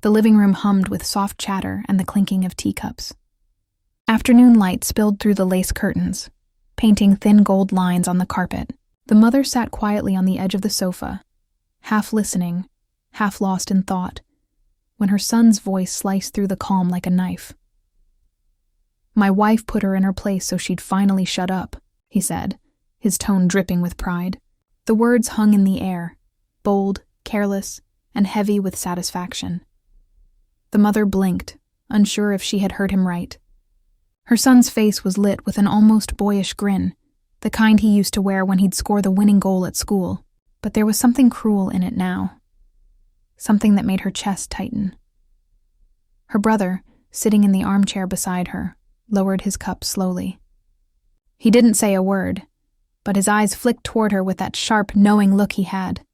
The living room hummed with soft chatter and the clinking of teacups. Afternoon light spilled through the lace curtains, painting thin gold lines on the carpet. The mother sat quietly on the edge of the sofa, half listening, half lost in thought, when her son's voice sliced through the calm like a knife. "My wife put her in her place so she'd finally shut up," he said, his tone dripping with pride. The words hung in the air, bold, careless, and heavy with satisfaction. The mother blinked, unsure if she had heard him right. Her son's face was lit with an almost boyish grin, the kind he used to wear when he'd score the winning goal at school, but there was something cruel in it now. Something that made her chest tighten. Her brother, sitting in the armchair beside her, lowered his cup slowly. He didn't say a word, but his eyes flicked toward her with that sharp, knowing look he had,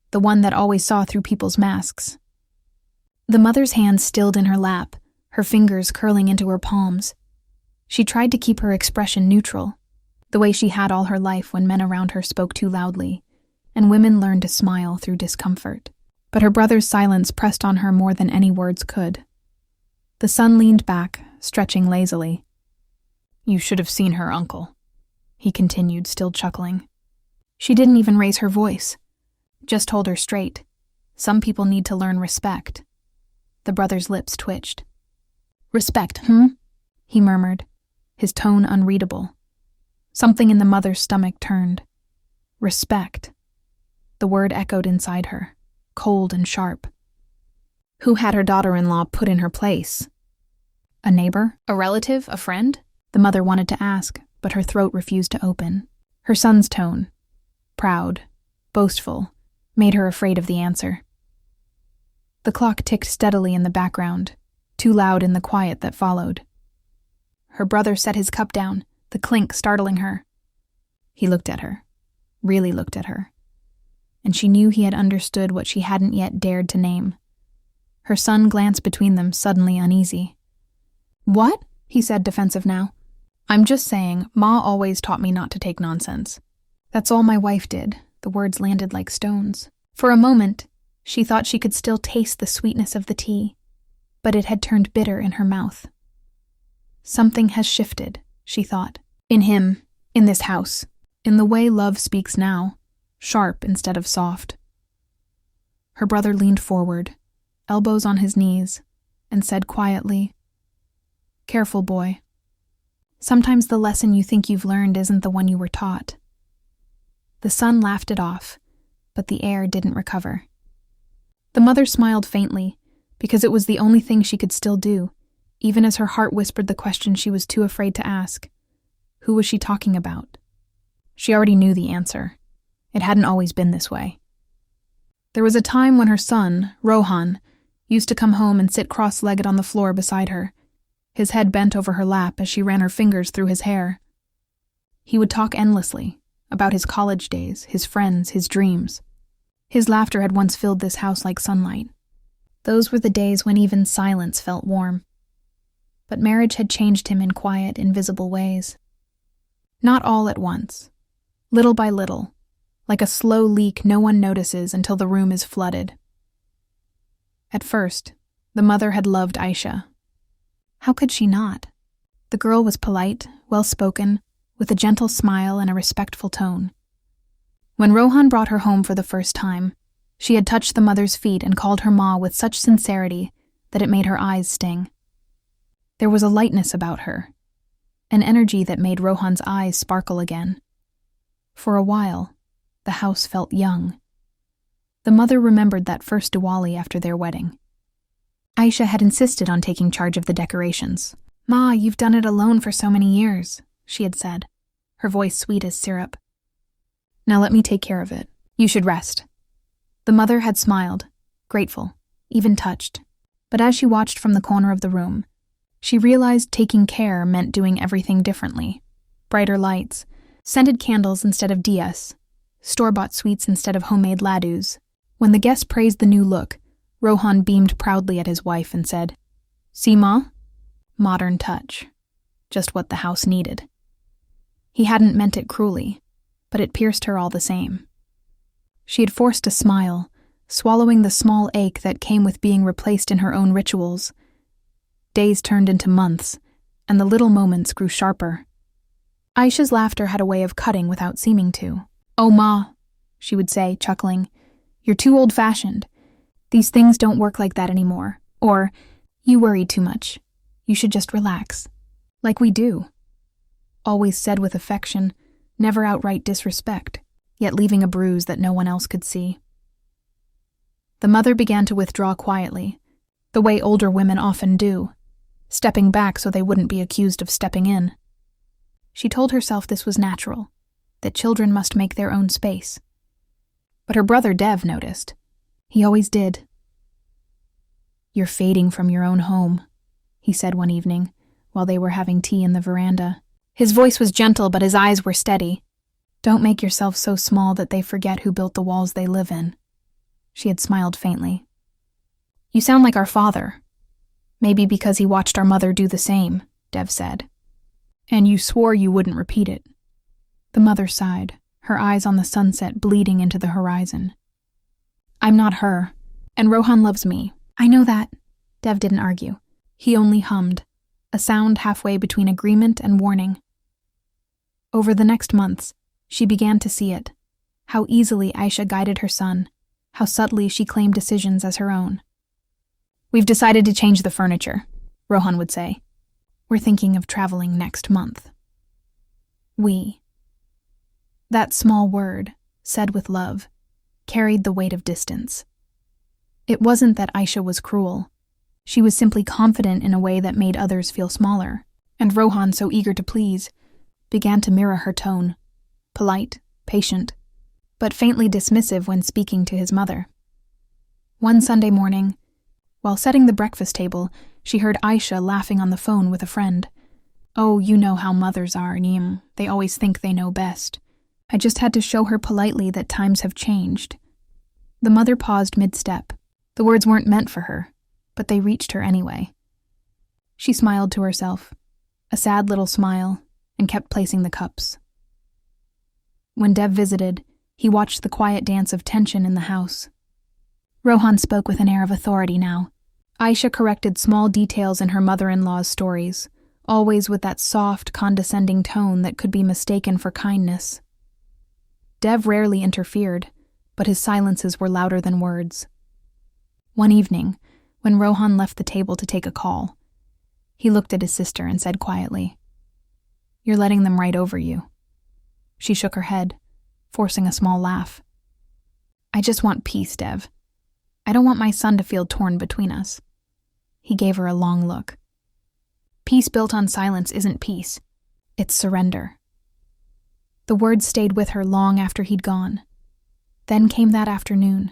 the one that always saw through people's masks. The mother's hand stilled in her lap, her fingers curling into her palms. She tried to keep her expression neutral, the way she had all her life when men around her spoke too loudly, and women learned to smile through discomfort. But her brother's silence pressed on her more than any words could. The son leaned back, stretching lazily. "You should have seen her, uncle," he continued, still chuckling. She didn't even raise her voice, just told her straight. Some people need to learn respect. The brother's lips twitched. "Respect, he murmured, his tone unreadable. Something in the mother's stomach turned. Respect. The word echoed inside her, cold and sharp. Who had her daughter-in-law put in her place? A neighbor? A relative? A friend? The mother wanted to ask, but her throat refused to open. Her son's tone, proud, boastful, made her afraid of the answer. The clock ticked steadily in the background, too loud in the quiet that followed. Her brother set his cup down, the clink startling her. He looked at her, really looked at her, and she knew he had understood what she hadn't yet dared to name. Her son glanced between them, suddenly uneasy. "What?" he said, defensive now. "I'm just saying, Ma always taught me not to take nonsense. That's all my wife did." The words landed like stones. For a moment, she thought she could still taste the sweetness of the tea, but it had turned bitter in her mouth. Something has shifted, she thought, in him, in this house, in the way love speaks now, sharp instead of soft. Her brother leaned forward, elbows on his knees, and said quietly, "Careful, boy. Sometimes the lesson you think you've learned isn't the one you were taught." The son laughed it off, but the air didn't recover. The mother smiled faintly, because it was the only thing she could still do, even as her heart whispered the question she was too afraid to ask. Who was she talking about? She already knew the answer. It hadn't always been this way. There was a time when her son, Rohan, used to come home and sit cross-legged on the floor beside her, his head bent over her lap as she ran her fingers through his hair. He would talk endlessly, about his college days, his friends, his dreams. His laughter had once filled this house like sunlight. Those were the days when even silence felt warm. But marriage had changed him in quiet, invisible ways. Not all at once. Little by little, like a slow leak no one notices until the room is flooded. At first, the mother had loved Aisha. How could she not? The girl was polite, well-spoken, with a gentle smile and a respectful tone. When Rohan brought her home for the first time, she had touched the mother's feet and called her ma with such sincerity that it made her eyes sting. There was a lightness about her, an energy that made Rohan's eyes sparkle again. For a while, the house felt young. The mother remembered that first Diwali after their wedding. Aisha had insisted on taking charge of the decorations. "Ma, you've done it alone for so many years," she had said, her voice sweet as syrup. "Now let me take care of it. You should rest." The mother had smiled, grateful, even touched. But as she watched from the corner of the room, she realized taking care meant doing everything differently. Brighter lights, scented candles instead of diyas, store-bought sweets instead of homemade laddus. When the guest praised the new look, Rohan beamed proudly at his wife and said, "See, Ma? Modern touch. Just what the house needed." He hadn't meant it cruelly, but it pierced her all the same. She had forced a smile, swallowing the small ache that came with being replaced in her own rituals. Days turned into months, and the little moments grew sharper. Aisha's laughter had a way of cutting without seeming to. "Oh, Ma," she would say, chuckling, "you're too old-fashioned. These things don't work like that anymore." Or, "You worry too much. You should just relax." Like we do. Always said with affection, never outright disrespect, yet leaving a bruise that no one else could see. The mother began to withdraw quietly, the way older women often do, stepping back so they wouldn't be accused of stepping in. She told herself this was natural, that children must make their own space. But her brother Dev noticed. He always did. "You're fading from your own home," he said one evening, while they were having tea in the veranda. His voice was gentle, but his eyes were steady. "Don't make yourself so small that they forget who built the walls they live in." She had smiled faintly. "You sound like our father." "Maybe because he watched our mother do the same," Dev said. "And you swore you wouldn't repeat it." The mother sighed, her eyes on the sunset bleeding into the horizon. "I'm not her, and Rohan loves me." "I know that." Dev didn't argue. He only hummed, a sound halfway between agreement and warning. Over the next months, she began to see it, how easily Aisha guided her son, how subtly she claimed decisions as her own. "We've decided to change the furniture," Rohan would say. "We're thinking of traveling next month." We. That small word, said with love, carried the weight of distance. It wasn't that Aisha was cruel. She was simply confident in a way that made others feel smaller, and Rohan, so eager to please, began to mirror her tone, polite, patient, but faintly dismissive when speaking to his mother. One Sunday morning, while setting the breakfast table, she heard Aisha laughing on the phone with a friend. "Oh, you know how mothers are, Neem. They always think they know best. I just had to show her politely that times have changed." The mother paused mid-step. The words weren't meant for her, but they reached her anyway. She smiled to herself, a sad little smile, and kept placing the cups. When Dev visited, he watched the quiet dance of tension in the house. Rohan spoke with an air of authority now. Aisha corrected small details in her mother-in-law's stories, always with that soft, condescending tone that could be mistaken for kindness. Dev rarely interfered, but his silences were louder than words. One evening, when Rohan left the table to take a call, he looked at his sister and said quietly, "You're letting them right over you." She shook her head, forcing a small laugh. "I just want peace, Dev. I don't want my son to feel torn between us." He gave her a long look. "Peace built on silence isn't peace. It's surrender." The words stayed with her long after he'd gone. Then came that afternoon,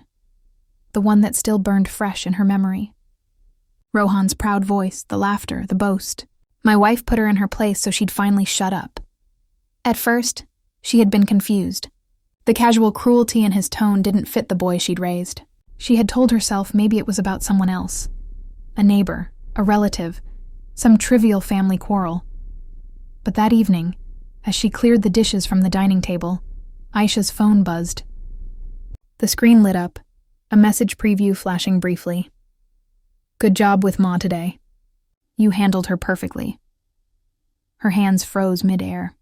the one that still burned fresh in her memory. Rohan's proud voice, the laughter, the boast. My wife put her in her place so she'd finally shut up. At first, she had been confused. The casual cruelty in his tone didn't fit the boy she'd raised. She had told herself maybe it was about someone else. A neighbor, a relative, some trivial family quarrel. But that evening, as she cleared the dishes from the dining table, Aisha's phone buzzed. The screen lit up, a message preview flashing briefly. "Good job with Ma today. You handled her perfectly." Her hands froze mid-air.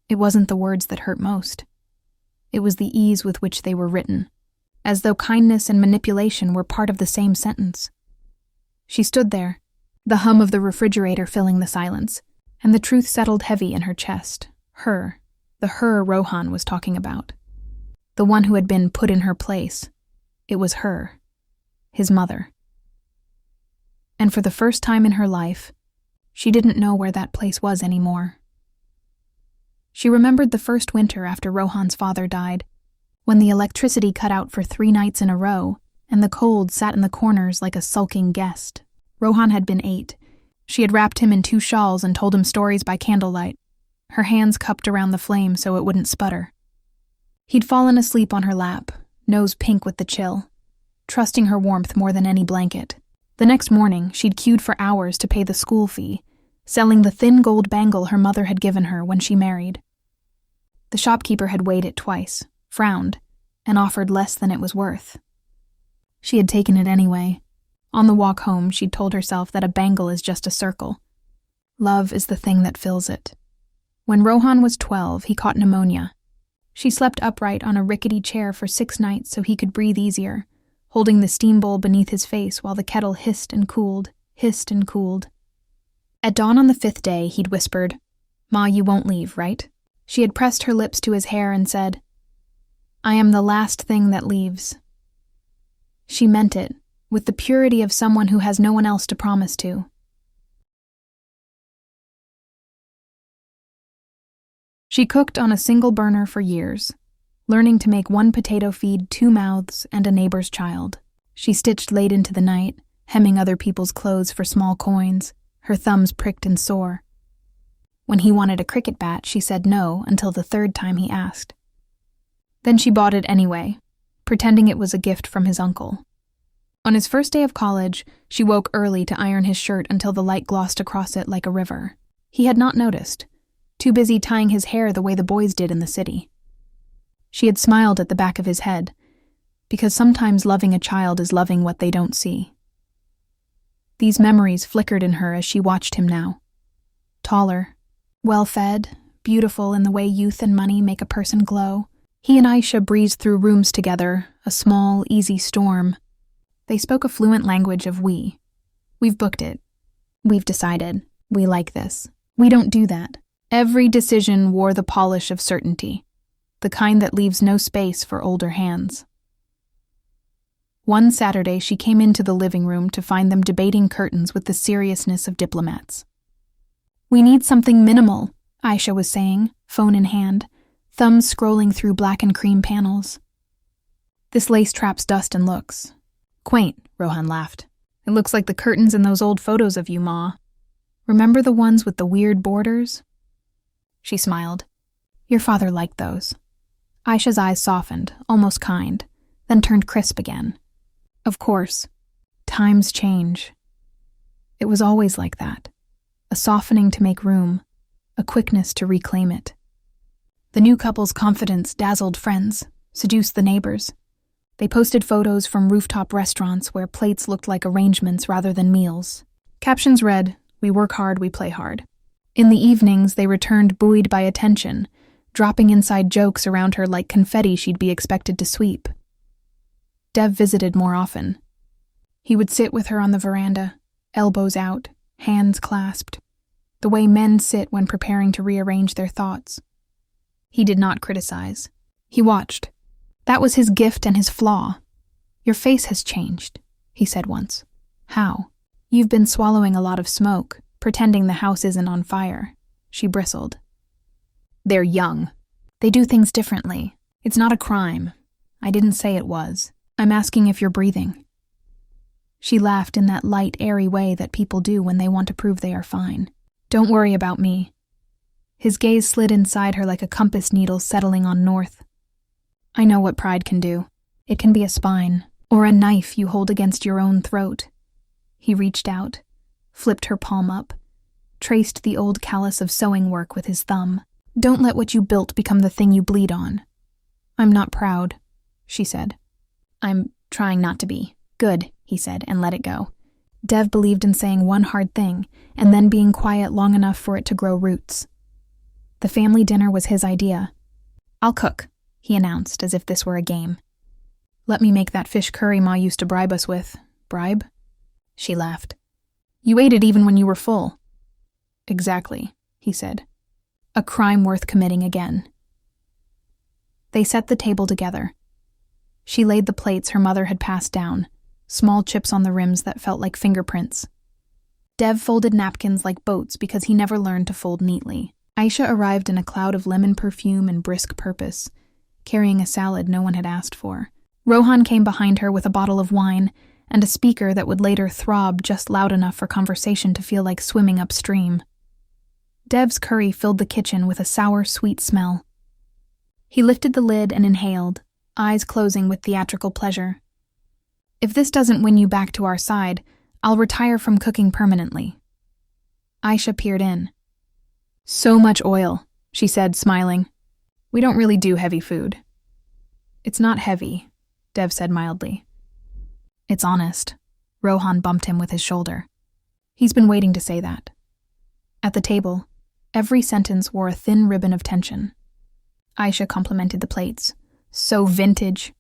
It wasn't the words that hurt most. It was the ease with which they were written, as though kindness and manipulation were part of the same sentence. She stood there, the hum of the refrigerator filling the silence, and the truth settled heavy in her chest. Her, the her Rohan was talking about. The one who had been put in her place. It was her, his mother. And for the first time in her life, she didn't know where that place was anymore. She remembered the first winter after Rohan's father died, when the electricity cut out for 3 nights in a row, and the cold sat in the corners like a sulking guest. Rohan had been 8. She had wrapped him in 2 shawls and told him stories by candlelight, her hands cupped around the flame so it wouldn't sputter. He'd fallen asleep on her lap, nose pink with the chill, trusting her warmth more than any blanket. The next morning, she'd queued for hours to pay the school fee, selling the thin gold bangle her mother had given her when she married. The shopkeeper had weighed it twice, frowned, and offered less than it was worth. She had taken it anyway. On the walk home, she'd told herself that a bangle is just a circle. Love is the thing that fills it. When Rohan was 12, he caught pneumonia. She slept upright on a rickety chair for 6 nights so he could breathe easier, holding the steam bowl beneath his face while the kettle hissed and cooled, hissed and cooled. At dawn on the 5th day, he'd whispered, "Ma, you won't leave, right?" She had pressed her lips to his hair and said, "I am the last thing that leaves." She meant it, with the purity of someone who has no one else to promise to. She cooked on a single burner for years, learning to make 1 potato feed 2 mouths and a neighbor's child. She stitched late into the night, hemming other people's clothes for small coins, her thumbs pricked and sore. When he wanted a cricket bat, she said no until the 3rd time he asked. Then she bought it anyway, pretending it was a gift from his uncle. On his first day of college, she woke early to iron his shirt until the light glossed across it like a river. He had not noticed, too busy tying his hair the way the boys did in the city. She had smiled at the back of his head, because sometimes loving a child is loving what they don't see. These memories flickered in her as she watched him now. Taller, well-fed, beautiful in the way youth and money make a person glow. He and Aisha breezed through rooms together, a small, easy storm. They spoke a fluent language of we. We've booked it. We've decided. We like this. We don't do that. Every decision wore the polish of certainty, the kind that leaves no space for older hands. One Saturday, she came into the living room to find them debating curtains with the seriousness of diplomats. "We need something minimal," Aisha was saying, phone in hand, thumbs scrolling through black and cream panels. "This lace traps dust and looks quaint," Rohan laughed. "It looks like the curtains in those old photos of you, Ma. Remember the ones with the weird borders?" She smiled. "Your father liked those." Aisha's eyes softened, almost kind, then turned crisp again. "Of course. Times change." It was always like that. A softening to make room, a quickness to reclaim it. The new couple's confidence dazzled friends, seduced the neighbors. They posted photos from rooftop restaurants where plates looked like arrangements rather than meals. Captions read, "We work hard, we play hard." In the evenings, they returned buoyed by attention, dropping inside jokes around her like confetti she'd be expected to sweep. Dev visited more often. He would sit with her on the veranda, elbows out, hands clasped, the way men sit when preparing to rearrange their thoughts. He did not criticize. He watched. That was his gift and his flaw. "Your face has changed," he said once. "How?" "You've been swallowing a lot of smoke, pretending the house isn't on fire." She bristled. "They're young. They do things differently. It's not a crime. I didn't say it was. I'm asking if you're breathing." She laughed in that light, airy way that people do when they want to prove they are fine. "Don't worry about me." His gaze slid inside her like a compass needle settling on north. "I know what pride can do. It can be a spine, or a knife you hold against your own throat." He reached out, flipped her palm up, traced the old callus of sewing work with his thumb. "Don't let what you built become the thing you bleed on." "I'm not proud," she said. "I'm trying not to be." "Good," he said, and let it go. Dev believed in saying one hard thing, and then being quiet long enough for it to grow roots. The family dinner was his idea. "I'll cook," he announced, as if this were a game. "Let me make that fish curry Ma used to bribe us with." "Bribe?" She laughed. "You ate it even when you were full." "Exactly," he said. "A crime worth committing again." They set the table together. She laid the plates her mother had passed down, small chips on the rims that felt like fingerprints. Dev folded napkins like boats because he never learned to fold neatly. Aisha arrived in a cloud of lemon perfume and brisk purpose, carrying a salad no one had asked for. Rohan came behind her with a bottle of wine and a speaker that would later throb just loud enough for conversation to feel like swimming upstream. Dev's curry filled the kitchen with a sour, sweet smell. He lifted the lid and inhaled, eyes closing with theatrical pleasure. "If this doesn't win you back to our side, I'll retire from cooking permanently." Aisha peered in. "So much oil," she said, smiling. "We don't really do heavy food." "It's not heavy," Dev said mildly. It's honest. Rohan bumped him with his shoulder. He's been waiting to say that. At the table, every sentence wore a thin ribbon of tension. Aisha complimented the plates. So vintage.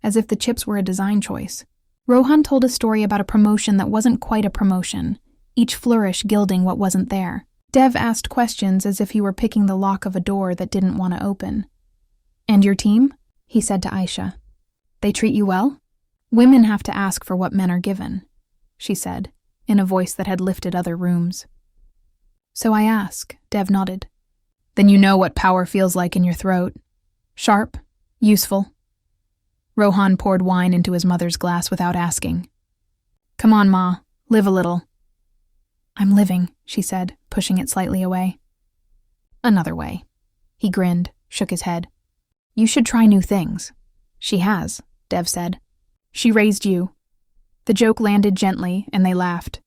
As if the chips were a design choice. Rohan told a story about a promotion that wasn't quite a promotion, each flourish gilding what wasn't there. Dev asked questions as if he were picking the lock of a door that didn't want to open. And your team? He said to Aisha. They treat you well? Women have to ask for what men are given, she said, in a voice that had lifted other rooms. So I ask, Dev nodded. Then you know what power feels like in your throat. Sharp, useful. Rohan poured wine into his mother's glass without asking. Come on, Ma, live a little. I'm living, she said, pushing it slightly away. Another way. He grinned, shook his head. You should try new things. She has, Dev said. She raised you. The joke landed gently, and they laughed.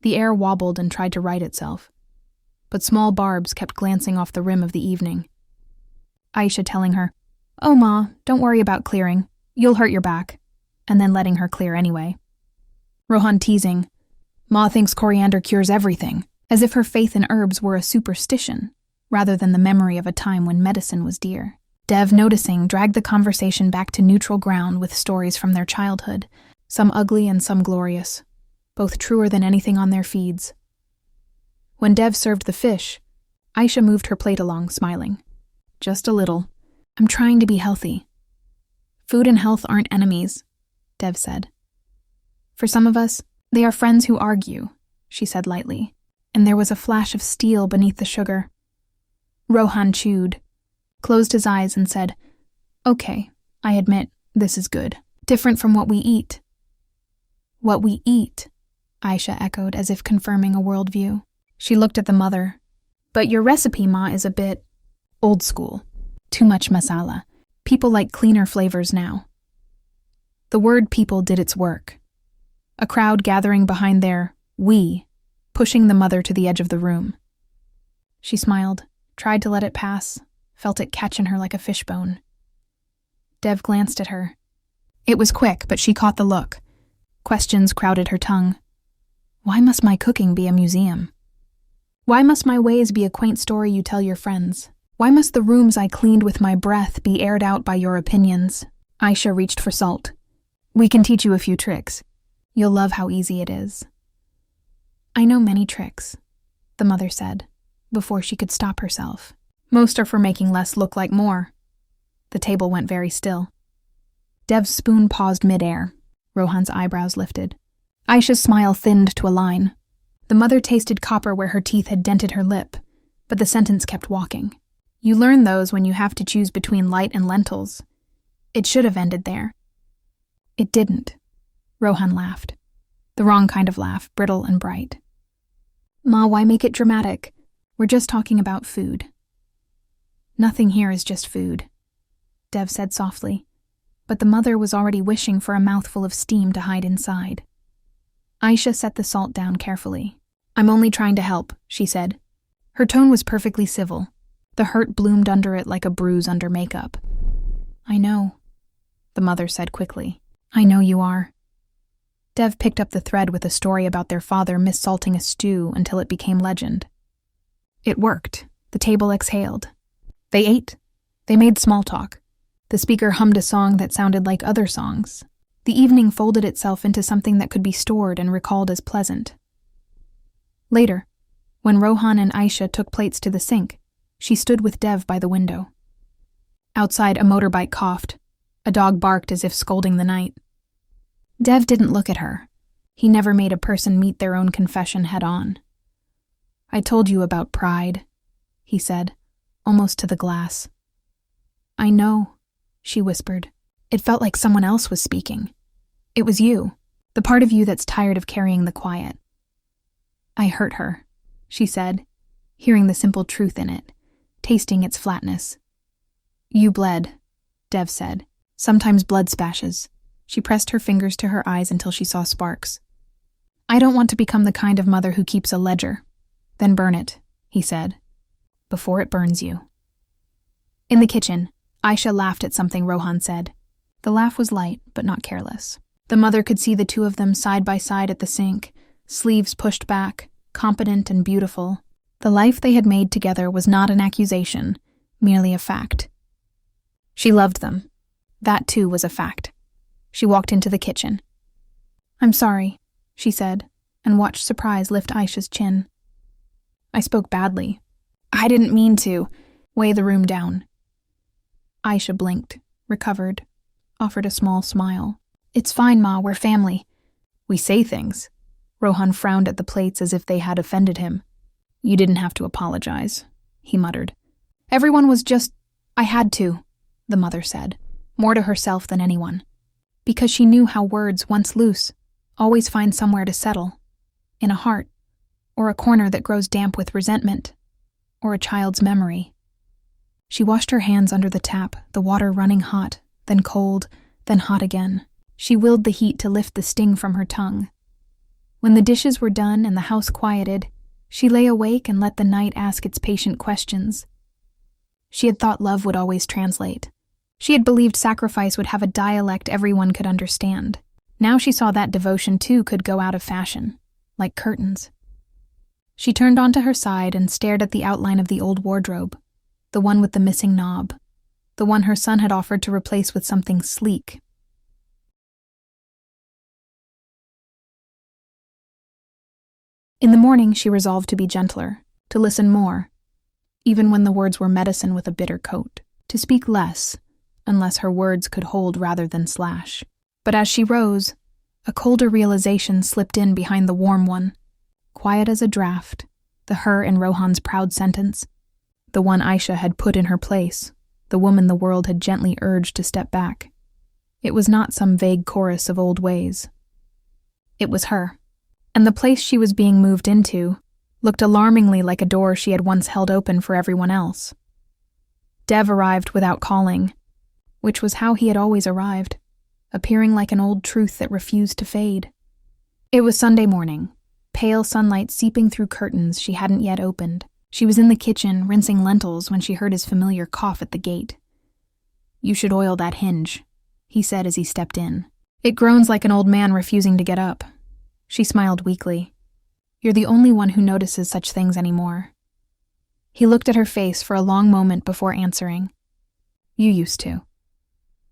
The air wobbled and tried to right itself. But small barbs kept glancing off the rim of the evening. Aisha telling her, Oh, Ma, don't worry about clearing. You'll hurt your back. And then letting her clear anyway. Rohan teasing, Ma thinks coriander cures everything, as if her faith in herbs were a superstition, rather than the memory of a time when medicine was dear. Dev, noticing, dragged the conversation back to neutral ground with stories from their childhood, some ugly and some glorious, both truer than anything on their feeds. When Dev served the fish, Aisha moved her plate along, smiling. Just a little. I'm trying to be healthy. Food and health aren't enemies, Dev said. For some of us, they are friends who argue, she said lightly, and there was a flash of steel beneath the sugar. Rohan chewed, closed his eyes and said, Okay, I admit, this is good. Different from what we eat. What we eat, Aisha echoed as if confirming a worldview. She looked at the mother. But your recipe, Ma, is a bit old school. Too much masala. People like cleaner flavors now. The word people did its work. A crowd gathering behind their we, pushing the mother to the edge of the room. She smiled, tried to let it pass, felt it catching her like a fishbone. Dev glanced at her. It was quick, but she caught the look. Questions crowded her tongue. Why must my cooking be a museum? Why must my ways be a quaint story you tell your friends? Why must the rooms I cleaned with my breath be aired out by your opinions? Aisha reached for salt. We can teach you a few tricks. You'll love how easy it is. I know many tricks, the mother said, before she could stop herself. Most are for making less look like more. The table went very still. Dev's spoon paused midair. Rohan's eyebrows lifted. Aisha's smile thinned to a line. The mother tasted copper where her teeth had dented her lip, but the sentence kept walking. You learn those when you have to choose between light and lentils. It should have ended there. It didn't. Rohan laughed. The wrong kind of laugh, brittle and bright. Ma, why make it dramatic? We're just talking about food. Nothing here is just food, Dev said softly, but the mother was already wishing for a mouthful of steam to hide inside. Aisha set the salt down carefully. I'm only trying to help, she said. Her tone was perfectly civil. The hurt bloomed under it like a bruise under makeup. I know, the mother said quickly. I know you are. Dev picked up the thread with a story about their father mis-salting a stew until it became legend. It worked. The table exhaled. They ate. They made small talk. The speaker hummed a song that sounded like other songs. The evening folded itself into something that could be stored and recalled as pleasant. Later, when Rohan and Aisha took plates to the sink, she stood with Dev by the window. Outside, a motorbike coughed. A dog barked as if scolding the night. Dev didn't look at her. He never made a person meet their own confession head-on. I told you about pride, he said, almost to the glass. I know, she whispered. It felt like someone else was speaking. It was you, the part of you that's tired of carrying the quiet. I hurt her, she said, hearing the simple truth in it, tasting its flatness. You bled, Dev said. Sometimes blood splashes. She pressed her fingers to her eyes until she saw sparks. I don't want to become the kind of mother who keeps a ledger. Then burn it, he said, before it burns you. In the kitchen, Aisha laughed at something Rohan said. The laugh was light, but not careless. The mother could see the two of them side by side at the sink, sleeves pushed back, competent and beautiful. The life they had made together was not an accusation, merely a fact. She loved them. That, too, was a fact. She walked into the kitchen. "I'm sorry," she said, and watched surprise lift Aisha's chin. "I spoke badly. I didn't mean to. Weigh the room down." Aisha blinked, recovered, offered a small smile. "It's fine, Ma, we're family." "We say things." Rohan frowned at the plates as if they had offended him. "You didn't have to apologize," he muttered. "Everyone was just... I had to," the mother said, more to herself than anyone, because she knew how words, once loose, always find somewhere to settle, in a heart, or a corner that grows damp with resentment, or a child's memory. She washed her hands under the tap, the water running hot, then cold, then hot again. She willed the heat to lift the sting from her tongue. When the dishes were done and the house quieted, she lay awake and let the night ask its patient questions. She had thought love would always translate. She had believed sacrifice would have a dialect everyone could understand. Now she saw that devotion, too, could go out of fashion, like curtains. She turned onto her side and stared at the outline of the old wardrobe, the one with the missing knob, the one her son had offered to replace with something sleek. In the morning, she resolved to be gentler, to listen more, even when the words were medicine with a bitter coat, to speak less, unless her words could hold rather than slash. But as she rose, a colder realization slipped in behind the warm one, quiet as a draft, the her in Rohan's proud sentence, the one Aisha had put in her place, the woman the world had gently urged to step back. It was not some vague chorus of old ways. It was her. And the place she was being moved into looked alarmingly like a door she had once held open for everyone else. Dev arrived without calling, which was how he had always arrived, appearing like an old truth that refused to fade. It was Sunday morning, pale sunlight seeping through curtains she hadn't yet opened. She was in the kitchen, rinsing lentils, when she heard his familiar cough at the gate. "You should oil that hinge," he said as he stepped in. "It groans like an old man refusing to get up." She smiled weakly. "You're the only one who notices such things anymore." He looked at her face for a long moment before answering. "You used to."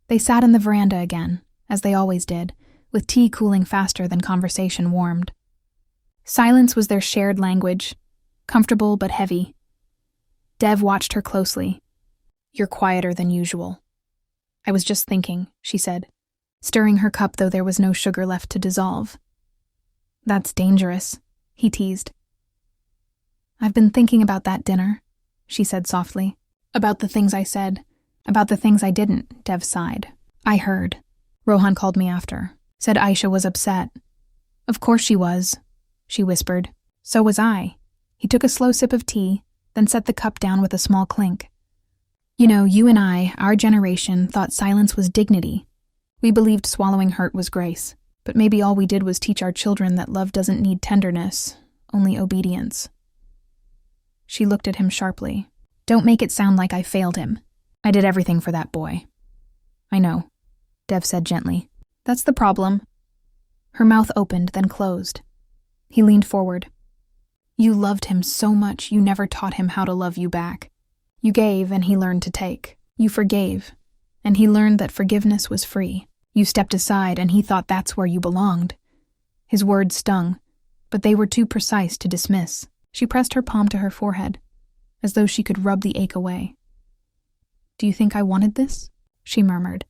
They sat in the veranda again, as they always did, with tea cooling faster than conversation warmed. Silence was their shared language, comfortable but heavy. Dev watched her closely. "You're quieter than usual." "I was just thinking," she said, stirring her cup though there was no sugar left to dissolve. "That's dangerous," he teased. "I've been thinking about that dinner," she said softly. "About the things I said, about the things I didn't," Dev sighed. "I heard. Rohan called me after. Said Aisha was upset." "Of course she was," she whispered. "So was I." He took a slow sip of tea, then set the cup down with a small clink. "You know, you and I, our generation, thought silence was dignity. We believed swallowing hurt was grace. But maybe all we did was teach our children that love doesn't need tenderness, only obedience." She looked at him sharply. "Don't make it sound like I failed him. I did everything for that boy." "I know," Dev said gently. "That's the problem." Her mouth opened, then closed. He leaned forward. "You loved him so much you never taught him how to love you back. You gave, and he learned to take. You forgave, and he learned that forgiveness was free. You stepped aside, and he thought that's where you belonged." His words stung, but they were too precise to dismiss. She pressed her palm to her forehead, as though she could rub the ache away. "Do you think I wanted this?" she murmured.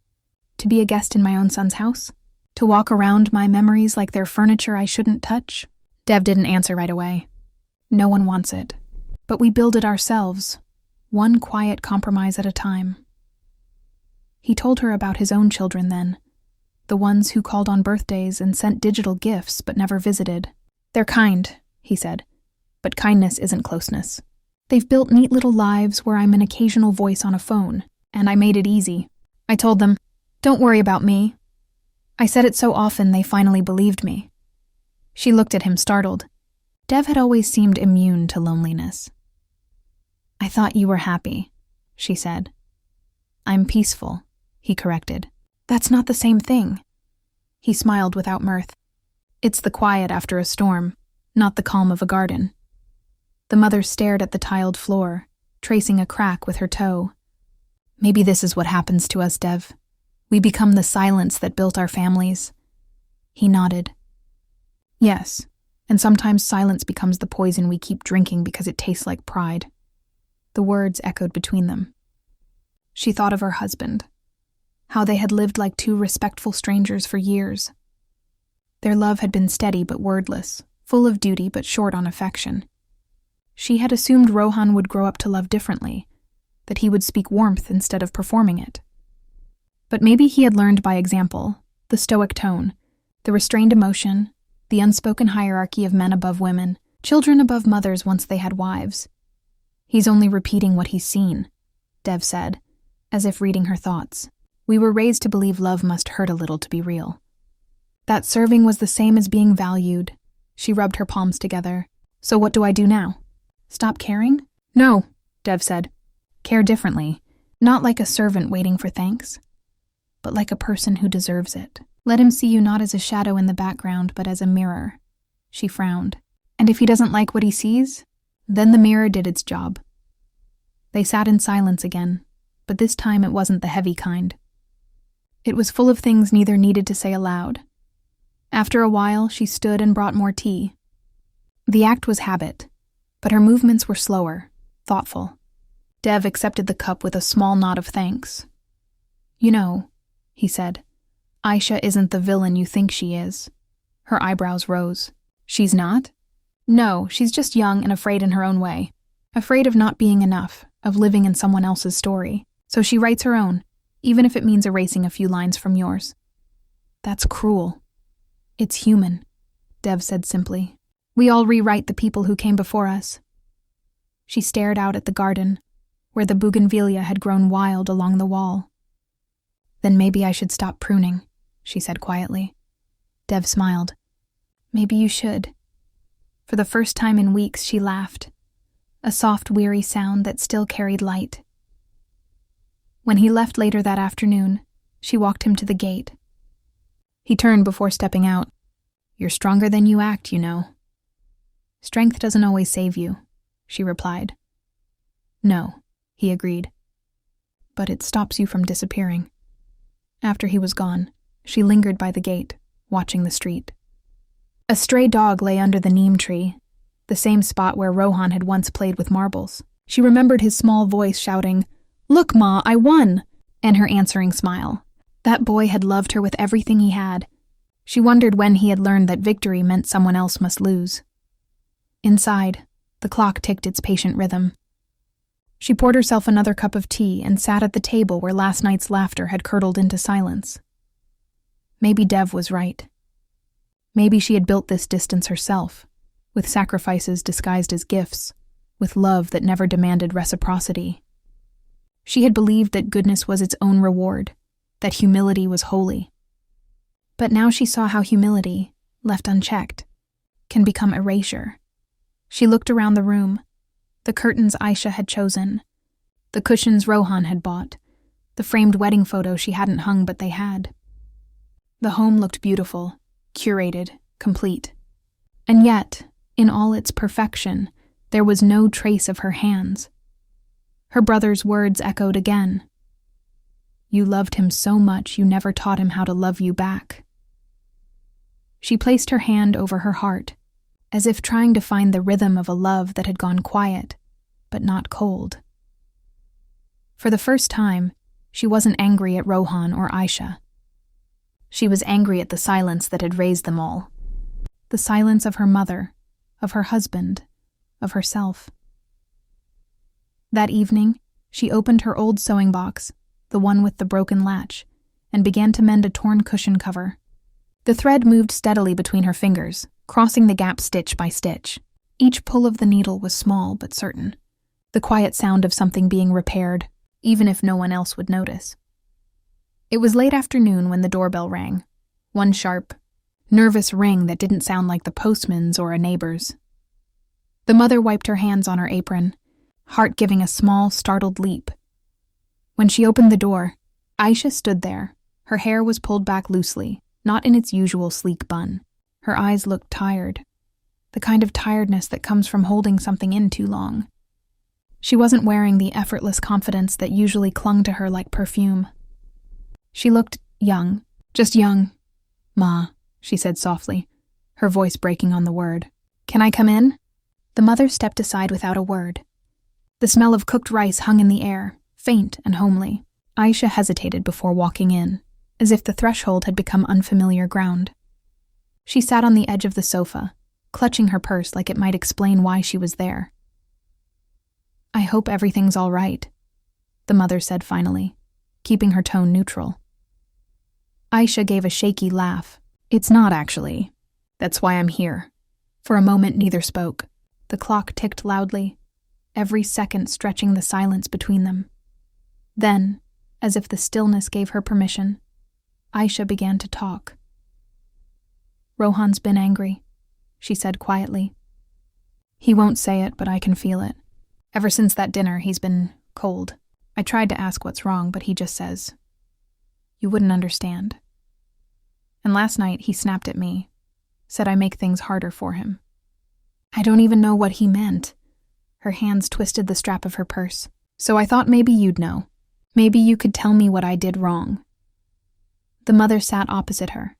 "To be a guest in my own son's house? To walk around my memories like they're furniture I shouldn't touch?" Dev didn't answer right away. "No one wants it. But we build it ourselves, one quiet compromise at a time." He told her about his own children then, the ones who called on birthdays and sent digital gifts but never visited. "They're kind," he said, "but kindness isn't closeness. They've built neat little lives where I'm an occasional voice on a phone, and I made it easy. I told them, 'Don't worry about me.' I said it so often they finally believed me." She looked at him startled. Dev had always seemed immune to loneliness. "I thought you were happy," she said. "I'm peaceful," he corrected. "That's not the same thing." He smiled without mirth. It's the quiet after a storm, not the calm of a garden. The mother stared at the tiled floor, tracing a crack with her toe. Maybe this is what happens to us, Dev. We become the silence that built our families. He nodded. Yes, and sometimes silence becomes the poison we keep drinking because it tastes like pride. The words echoed between them. She thought of her husband, how they had lived like two respectful strangers for years. Their love had been steady but wordless, full of duty but short on affection. She had assumed Rohan would grow up to love differently, that he would speak warmth instead of performing it. But maybe he had learned by example, the stoic tone, the restrained emotion, the unspoken hierarchy of men above women, children above mothers once they had wives. He's only repeating what he's seen, Dev said, as if reading her thoughts. We were raised to believe love must hurt a little to be real. That serving was the same as being valued. She rubbed her palms together. So what do I do now? Stop caring? No, Dev said. Care differently. Not like a servant waiting for thanks, but like a person who deserves it. Let him see you not as a shadow in the background, but as a mirror. She frowned. And if he doesn't like what he sees, then the mirror did its job. They sat in silence again, but this time it wasn't the heavy kind. It was full of things neither needed to say aloud. After a while, she stood and brought more tea. The act was habit, but her movements were slower, thoughtful. Dev accepted the cup with a small nod of thanks. You know, he said, Aisha isn't the villain you think she is. Her eyebrows rose. She's not? No, she's just young and afraid in her own way. Afraid of not being enough, of living in someone else's story. So she writes her own, even if it means erasing a few lines from yours. That's cruel. It's human, Dev said simply. We all rewrite the people who came before us. She stared out at the garden, where the bougainvillea had grown wild along the wall. Then maybe I should stop pruning, she said quietly. Dev smiled. Maybe you should. For the first time in weeks, she laughed, a soft, weary sound that still carried light. When he left later that afternoon, she walked him to the gate. He turned before stepping out. You're stronger than you act, you know. Strength doesn't always save you, she replied. No, he agreed. But it stops you from disappearing. After he was gone, she lingered by the gate, watching the street. A stray dog lay under the neem tree, the same spot where Rohan had once played with marbles. She remembered his small voice shouting, "Look, Ma, I won!" and her answering smile. That boy had loved her with everything he had. She wondered when he had learned that victory meant someone else must lose. Inside, the clock ticked its patient rhythm. She poured herself another cup of tea and sat at the table where last night's laughter had curdled into silence. Maybe Dev was right. Maybe she had built this distance herself, with sacrifices disguised as gifts, with love that never demanded reciprocity. She had believed that goodness was its own reward, that humility was holy. But now she saw how humility, left unchecked, can become erasure. She looked around the room, the curtains Aisha had chosen, the cushions Rohan had bought, the framed wedding photo she hadn't hung but they had. The home looked beautiful, curated, complete. And yet, in all its perfection, there was no trace of her hands. Her brother's words echoed again. You loved him so much you never taught him how to love you back. She placed her hand over her heart, as if trying to find the rhythm of a love that had gone quiet, but not cold. For the first time, she wasn't angry at Rohan or Aisha. She was angry at the silence that had raised them all. The silence of her mother, of her husband, of herself. That evening, she opened her old sewing box, the one with the broken latch, and began to mend a torn cushion cover. The thread moved steadily between her fingers, crossing the gap stitch by stitch. Each pull of the needle was small but certain, the quiet sound of something being repaired, even if no one else would notice. It was late afternoon when the doorbell rang, one sharp, nervous ring that didn't sound like the postman's or a neighbor's. The mother wiped her hands on her apron, heart giving a small, startled leap. When she opened the door, Aisha stood there. Her hair was pulled back loosely, not in its usual sleek bun. Her eyes looked tired, the kind of tiredness that comes from holding something in too long. She wasn't wearing the effortless confidence that usually clung to her like perfume. She looked young, just young. "Ma," she said softly, her voice breaking on the word. "Can I come in?" The mother stepped aside without a word. The smell of cooked rice hung in the air, faint and homely. Aisha hesitated before walking in, as if the threshold had become unfamiliar ground. She sat on the edge of the sofa, clutching her purse like it might explain why she was there. "I hope everything's all right," the mother said finally, keeping her tone neutral. Aisha gave a shaky laugh. "It's not, actually. That's why I'm here." For a moment, neither spoke. The clock ticked loudly, every second stretching the silence between them. Then, as if the stillness gave her permission, Aisha began to talk. "Rohan's been angry," she said quietly. "He won't say it, but I can feel it. Ever since that dinner, he's been cold. I tried to ask what's wrong, but he just says, 'You wouldn't understand.' And last night he snapped at me, said I make things harder for him. I don't even know what he meant." Her hands twisted the strap of her purse. "So I thought maybe you'd know. Maybe you could tell me what I did wrong." The mother sat opposite her,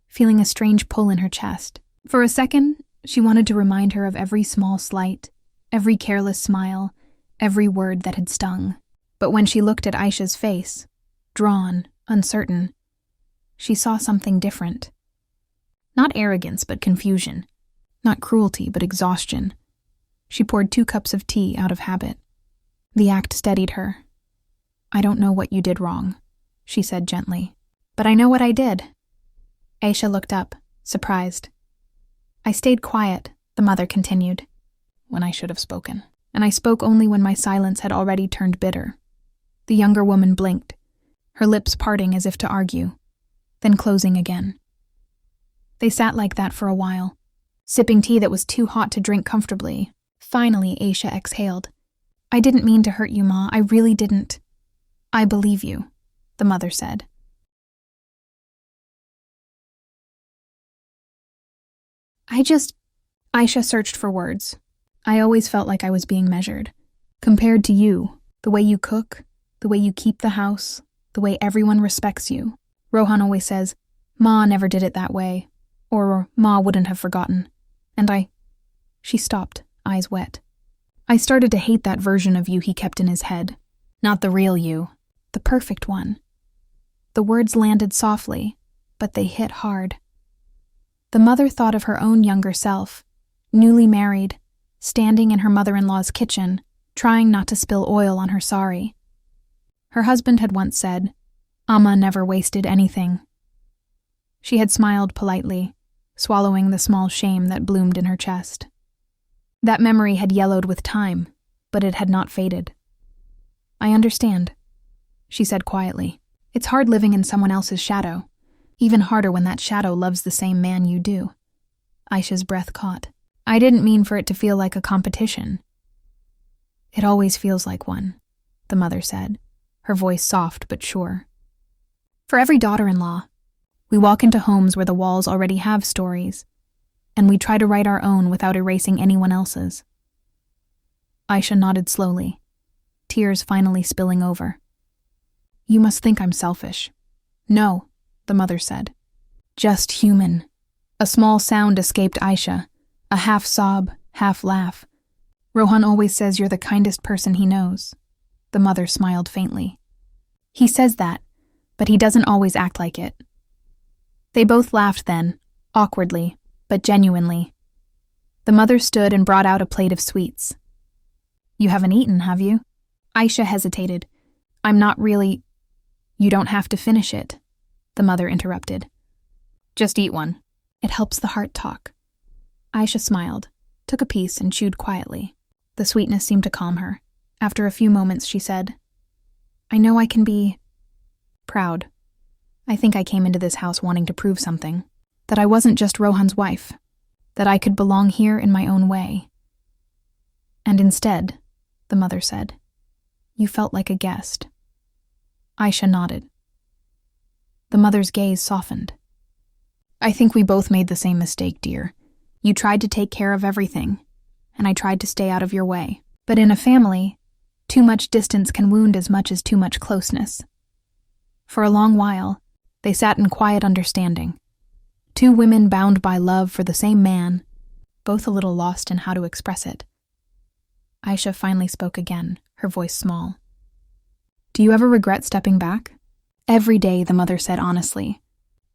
feeling a strange pull in her chest. For a second, she wanted to remind her of every small slight, every careless smile, every word that had stung. But when she looked at Aisha's face, drawn, uncertain, she saw something different. Not arrogance, but confusion. Not cruelty, but exhaustion. She poured 2 cups of tea out of habit. The act steadied her. "I don't know what you did wrong," she said gently. "But I know what I did." Aisha looked up, surprised. "I stayed quiet," the mother continued, "when I should have spoken. And I spoke only when my silence had already turned bitter." The younger woman blinked, her lips parting as if to argue, then closing again. They sat like that for a while, sipping tea that was too hot to drink comfortably. Finally, Aisha exhaled. "I didn't mean to hurt you, Ma. I really didn't." "I believe you," the mother said. Aisha searched for words. "I always felt like I was being measured. Compared to you, the way you cook, the way you keep the house, the way everyone respects you. Rohan always says, 'Ma never did it that way,' or 'Ma wouldn't have forgotten.' And She stopped, eyes wet. "I started to hate that version of you he kept in his head. Not the real you, the perfect one." The words landed softly, but they hit hard. The mother thought of her own younger self, newly married, standing in her mother-in-law's kitchen, trying not to spill oil on her sari. Her husband had once said, "Amma never wasted anything." She had smiled politely, swallowing the small shame that bloomed in her chest. That memory had yellowed with time, but it had not faded. "I understand," she said quietly. "It's hard living in someone else's shadow. Even harder when that shadow loves the same man you do." Aisha's breath caught. "I didn't mean for it to feel like a competition." "It always feels like one," the mother said, her voice soft but sure. "For every daughter-in-law, we walk into homes where the walls already have stories, and we try to write our own without erasing anyone else's." Aisha nodded slowly, tears finally spilling over. "You must think I'm selfish." "No," the mother said. "Just human." A small sound escaped Aisha, a half sob, half laugh. "Rohan always says you're the kindest person he knows." The mother smiled faintly. "He says that, but he doesn't always act like it." They both laughed then, awkwardly, but genuinely. The mother stood and brought out a plate of sweets. "You haven't eaten, have you?" Aisha hesitated. "I'm not really—" "You don't have to finish it," the mother interrupted. "Just eat one. It helps the heart talk." Aisha smiled, took a piece and chewed quietly. The sweetness seemed to calm her. After a few moments, she said, "I know I can be proud. I think I came into this house wanting to prove something. That I wasn't just Rohan's wife. That I could belong here in my own way. And instead," the mother said, "you felt like a guest." Aisha nodded. The mother's gaze softened. I think we both made the same mistake, dear. You tried to take care of everything, and I tried to stay out of your way. But in a family, too much distance can wound as much as too much closeness. For a long while, they sat in quiet understanding. Two women bound by love for the same man, both a little lost in how to express it. Aisha finally spoke again, her voice small. Do you ever regret stepping back? Every day, the mother said honestly.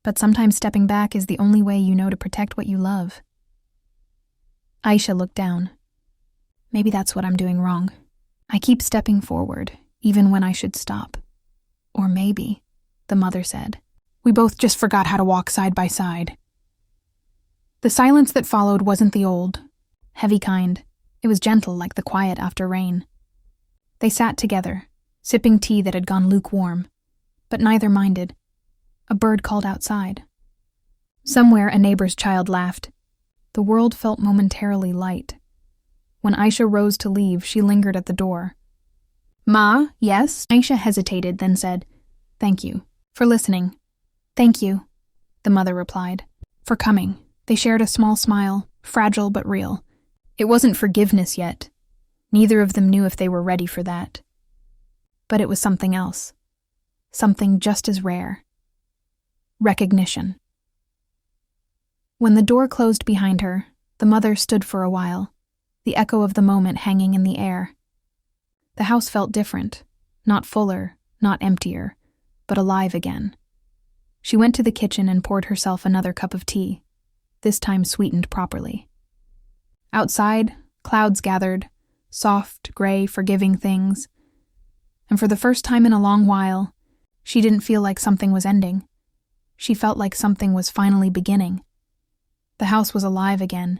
But sometimes stepping back is the only way you know to protect what you love. Aisha looked down. Maybe that's what I'm doing wrong. I keep stepping forward, even when I should stop. Or maybe, the mother said, we both just forgot how to walk side by side. The silence that followed wasn't the old, heavy kind. It was gentle like the quiet after rain. They sat together, sipping tea that had gone lukewarm, but neither minded. A bird called outside. Somewhere a neighbor's child laughed. The world felt momentarily light. When Aisha rose to leave, she lingered at the door. Ma, yes? Aisha hesitated, then said, Thank you. For listening. Thank you, the mother replied. For coming. They shared a small smile, fragile but real. It wasn't forgiveness yet. Neither of them knew if they were ready for that. But it was something else. Something just as rare. Recognition. When the door closed behind her, the mother stood for a while, the echo of the moment hanging in the air. The house felt different, not fuller, not emptier, but alive again. She went to the kitchen and poured herself another cup of tea, this time sweetened properly. Outside, clouds gathered, soft, gray, forgiving things. And for the first time in a long while, she didn't feel like something was ending. She felt like something was finally beginning. The house was alive again,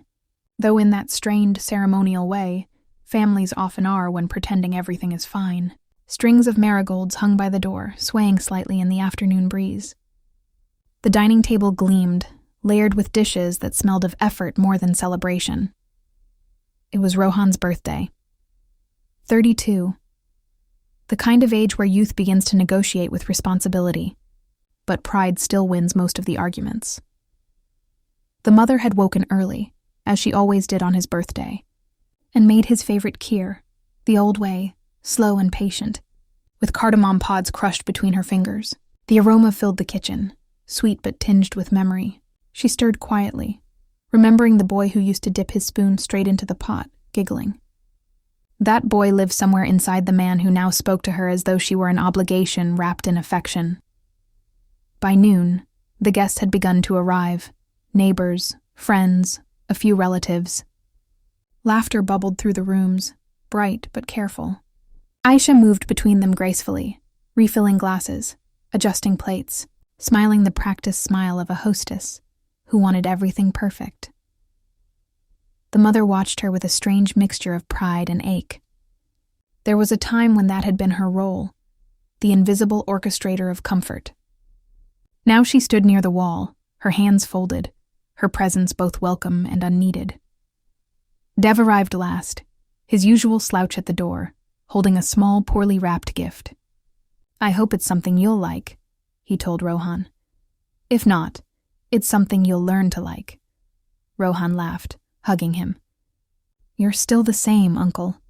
though in that strained, ceremonial way, families often are when pretending everything is fine. Strings of marigolds hung by the door, swaying slightly in the afternoon breeze. The dining table gleamed, layered with dishes that smelled of effort more than celebration. It was Rohan's birthday. 32. The kind of age where youth begins to negotiate with responsibility, but pride still wins most of the arguments. The mother had woken early, as she always did on his birthday, and made his favorite kheer, the old way, slow and patient, with cardamom pods crushed between her fingers. The aroma filled the kitchen, sweet but tinged with memory. She stirred quietly, remembering the boy who used to dip his spoon straight into the pot, giggling. That boy lived somewhere inside the man who now spoke to her as though she were an obligation wrapped in affection. By noon, the guests had begun to arrive, neighbors, friends, a few relatives. Laughter bubbled through the rooms, bright but careful. Aisha moved between them gracefully, refilling glasses, adjusting plates, smiling the practiced smile of a hostess who wanted everything perfect. The mother watched her with a strange mixture of pride and ache. There was a time when that had been her role, the invisible orchestrator of comfort. Now she stood near the wall, her hands folded, her presence both welcome and unneeded. Dev arrived last, his usual slouch at the door, holding a small, poorly wrapped gift. I hope it's something you'll like, he told Rohan. If not, it's something you'll learn to like. Rohan laughed, hugging him. You're still the same, Uncle.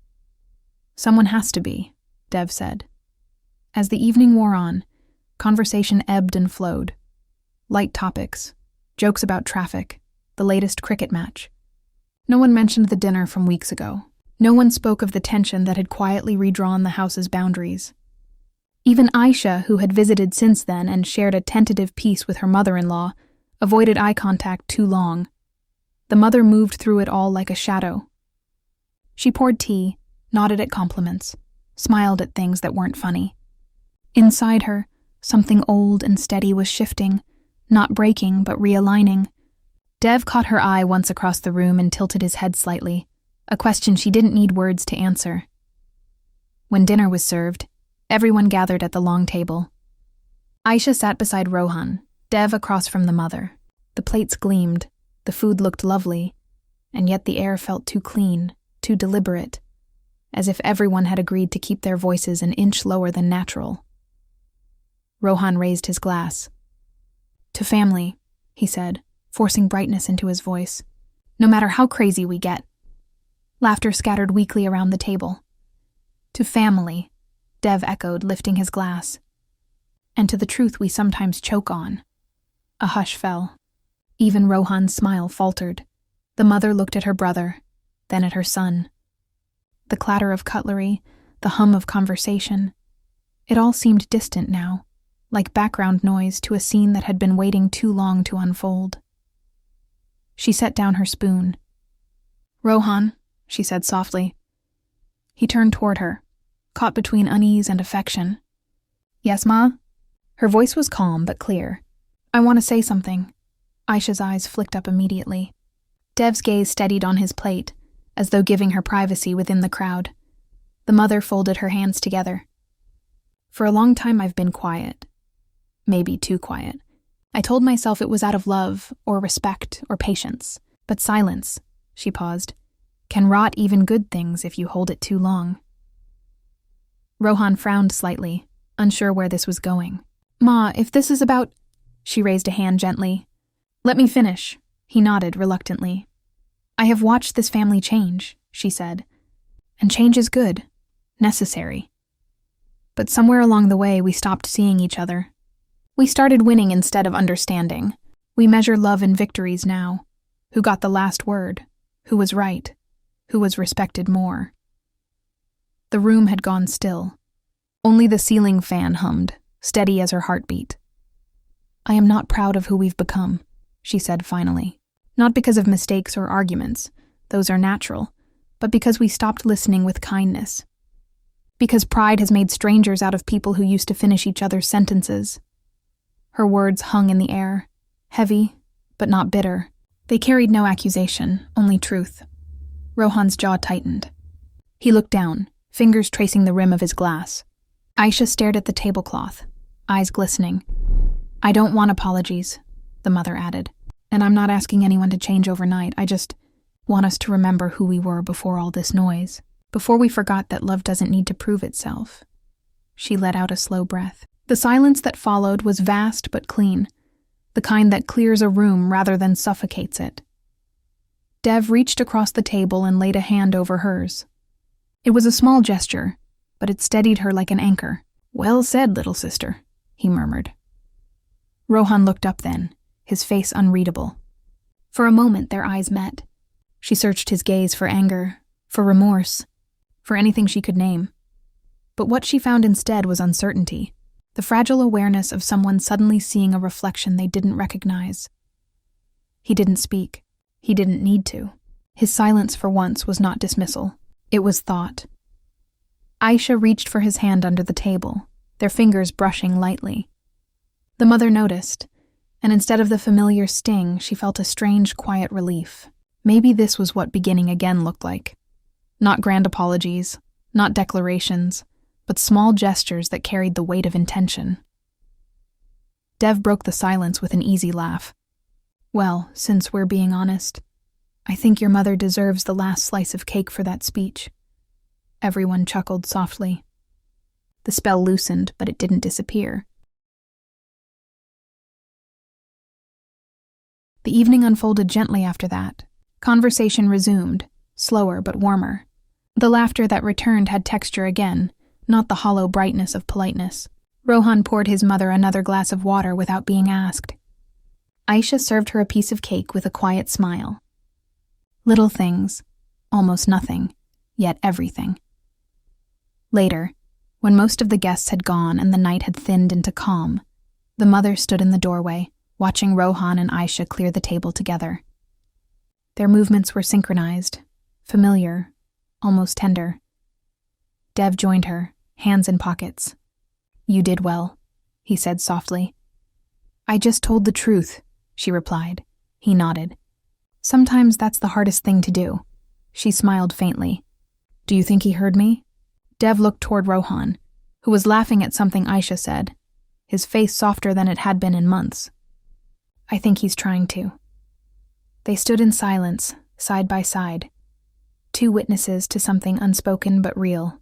Someone has to be, Dev said. As the evening wore on, conversation ebbed and flowed. Light topics, jokes about traffic, the latest cricket match. No one mentioned the dinner from weeks ago. No one spoke of the tension that had quietly redrawn the house's boundaries. Even Aisha, who had visited since then and shared a tentative peace with her mother-in-law, avoided eye contact too long. The mother moved through it all like a shadow. She poured tea, nodded at compliments, smiled at things that weren't funny. Inside her, something old and steady was shifting, not breaking but realigning. Dev caught her eye once across the room and tilted his head slightly, a question she didn't need words to answer. When dinner was served, everyone gathered at the long table. Aisha sat beside Rohan, Dev across from the mother. The plates gleamed, the food looked lovely, and yet the air felt too clean, too deliberate, as if everyone had agreed to keep their voices an inch lower than natural. Rohan raised his glass. To family, he said, forcing brightness into his voice. No matter how crazy we get. Laughter scattered weakly around the table. To family, Dev echoed, lifting his glass. And to the truth we sometimes choke on. A hush fell. Even Rohan's smile faltered. The mother looked at her brother, then at her son. The clatter of cutlery, the hum of conversation. It all seemed distant now, like background noise to a scene that had been waiting too long to unfold. She set down her spoon. "Rohan," she said softly. He turned toward her, caught between unease and affection. "Yes, Ma?" Her voice was calm but clear. "I want to say something." Aisha's eyes flicked up immediately. Dev's gaze steadied on his plate, as though giving her privacy within the crowd. The mother folded her hands together. "For a long time I've been quiet. Maybe too quiet. I told myself it was out of love, or respect, or patience. But silence," she paused, "can rot even good things if you hold it too long." Rohan frowned slightly, unsure where this was going. "Ma, if this is about—" She raised a hand gently. "Let me finish." He nodded reluctantly. "I have watched this family change," she said. "And change is good. Necessary. But somewhere along the way we stopped seeing each other. We started winning instead of understanding. We measure love in victories now. Who got the last word? Who was right? Who was respected more?" The room had gone still. Only the ceiling fan hummed, steady as her heartbeat. "I am not proud of who we've become," she said finally. "Not because of mistakes or arguments, those are natural, but because we stopped listening with kindness. Because pride has made strangers out of people who used to finish each other's sentences." Her words hung in the air, heavy, but not bitter. They carried no accusation, only truth. Rohan's jaw tightened. He looked down, fingers tracing the rim of his glass. Aisha stared at the tablecloth, eyes glistening. "I don't want apologies," the mother added. "And I'm not asking anyone to change overnight. I just want us to remember who we were before all this noise. Before we forgot that love doesn't need to prove itself." She let out a slow breath. The silence that followed was vast but clean, the kind that clears a room rather than suffocates it. Dev reached across the table and laid a hand over hers. It was a small gesture, but it steadied her like an anchor. "Well said, little sister," he murmured. Rohan looked up then, his face unreadable. For a moment their eyes met. She searched his gaze for anger, for remorse, for anything she could name. But what she found instead was uncertainty, the fragile awareness of someone suddenly seeing a reflection they didn't recognize. He didn't speak. He didn't need to. His silence for once was not dismissal. It was thought. Aisha reached for his hand under the table, their fingers brushing lightly. The mother noticed, and instead of the familiar sting, she felt a strange, quiet relief. Maybe this was what beginning again looked like. Not grand apologies, not declarations, but small gestures that carried the weight of intention. Dev broke the silence with an easy laugh. "Well, since we're being honest, I think your mother deserves the last slice of cake for that speech." Everyone chuckled softly. The spell loosened, but it didn't disappear. The evening unfolded gently after that. Conversation resumed, slower but warmer. The laughter that returned had texture again, not the hollow brightness of politeness. Rohan poured his mother another glass of water without being asked. Aisha served her a piece of cake with a quiet smile. Little things, almost nothing, yet everything. Later, when most of the guests had gone and the night had thinned into calm, the mother stood in the doorway, watching Rohan and Aisha clear the table together. Their movements were synchronized, familiar, almost tender. Dev joined her, hands in pockets. "You did well," he said softly. "I just told the truth," she replied. He nodded. "Sometimes that's the hardest thing to do." She smiled faintly. "Do you think he heard me?" Dev looked toward Rohan, who was laughing at something Aisha said, his face softer than it had been in months. "I think he's trying to." They stood in silence, side by side, two witnesses to something unspoken but real.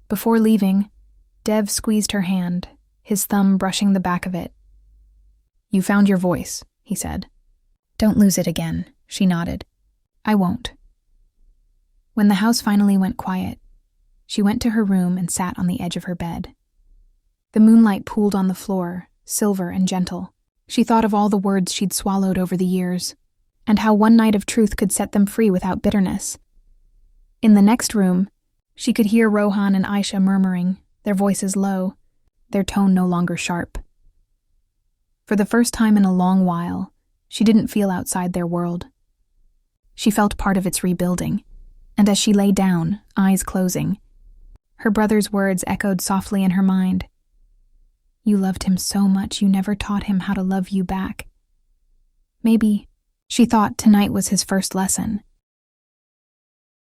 Before leaving, Dev squeezed her hand, his thumb brushing the back of it. "You found your voice," he said. "Don't lose it again," she nodded. "I won't." When the house finally went quiet, she went to her room and sat on the edge of her bed. The moonlight pooled on the floor, silver and gentle. She thought of all the words she'd swallowed over the years, and how one night of truth could set them free without bitterness. In the next room, she could hear Rohan and Aisha murmuring, their voices low, their tone no longer sharp. For the first time in a long while, she didn't feel outside their world. She felt part of its rebuilding, and as she lay down, eyes closing, her brother's words echoed softly in her mind. "You loved him so much you never taught him how to love you back." Maybe, she thought, tonight was his first lesson.